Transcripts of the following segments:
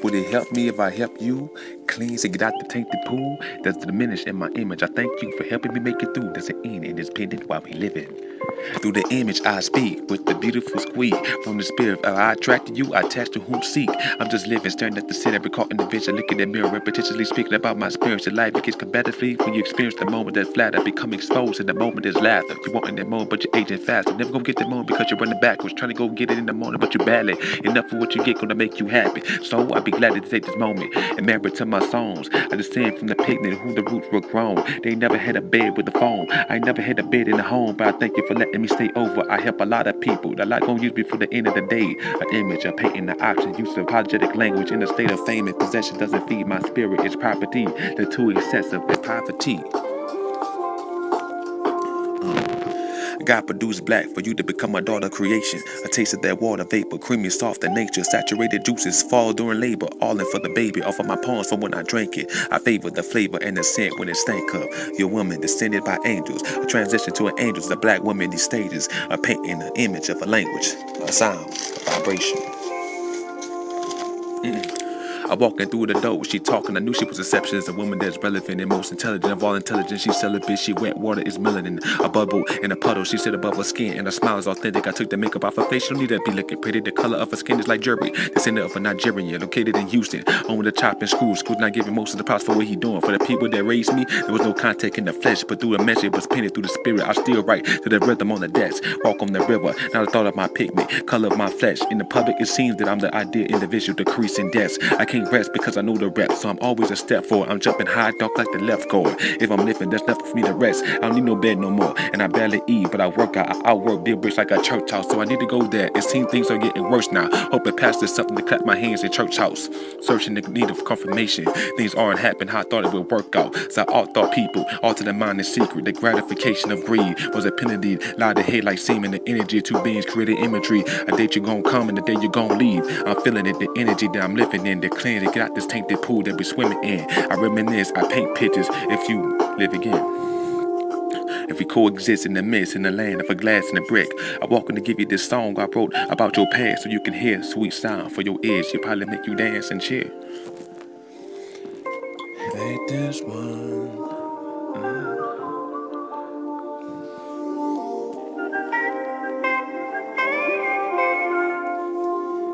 Would it help me if I help you? Cleanse and get out the tainted pool that's diminished in my image. I thank you for helping me make it through. There's an end in this pendant while we living. Through the image I speak with the beautiful squeak from the spirit. I attracted you, I attached to whom seek. I'm just living, staring at the city, every caught in the vision, looking at the mirror, repetitiously speaking about my experience in life. It gets combatively when you experience the moment that's flat. I become exposed in the moment there's laughter. You want in that moment, but you're aging fast. You're never gonna get that moment because you're running backwards, trying to go get it in the morning, but you're badly. Enough of what you get gonna make you happy. So I'd be glad to take this moment and remember to my songs. I descend from the picnic who the roots were grown. They never had a bed with a phone. I never had a bed in the home, but I thank you for letting me stay over. I help a lot of people. A lot gonna use me for the end of the day. An image, a painting, the option, use of apologetic language in a state of fame and possession doesn't feed my spirit. It's property. The too excessive is poverty. God produced black for you to become a daughter of creation. A taste of that water vapor, creamy, soft in nature. Saturated juices fall during labor. All in for the baby, offer my pawns for when I drink it. I favor the flavor and the scent when it stank up. Your woman descended by angels. A transition to an angel is a black woman in these stages. A painting, an image of a language, a sound, a vibration. I walking through the door, she talking, I knew she was exception. As a woman that's relevant and most intelligent of all intelligence. She celibate, she wet, water is melanin. A bubble in a puddle, she sit above her skin. And her smile is authentic, I took the makeup off her face. She don't need to be looking pretty, the color of her skin is like jewelry. Descendant of a Nigerian, located in Houston. Home with the chopping school not giving most of the props for what he doing. For the people that raised me, there was no contact in the flesh. But through the message, it was painted through the spirit. I still write to the rhythm on the desk. Walk on the river, now the thought of my pigment. Color of my flesh, in the public it seems that I'm the ideal individual. Decreasing deaths, I can't rest because I know the reps, so I'm always a step forward. I'm jumping high, dark like the left guard. If I'm lifting, there's nothing for me to rest. I don't need no bed no more, and I barely eat, but I work out. I outwork big bricks like a church house, so I need to go there. It seems things are getting worse now. Hoping past there's something to clap my hands in church house. Searching the need of confirmation. Things aren't happening how I thought it would work out. So I all thought people alter their mind in secret. The gratification of greed was a penalty. Lied ahead like semen. The energy of two beings created imagery. A day you're gonna come and the day you're gonna leave. I'm feeling it, the energy that I'm living in. The clean to get out this tainted pool that we swimming in. I reminisce, I paint pictures. If you live again, if we coexist in the midst, in the land of a glass and a brick. I'm walking to give you this song I wrote about your past so you can hear sweet sound for your ears. She'll probably make you dance and cheer. Ain't this one?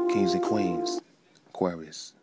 Kings and Queens, Aquarius.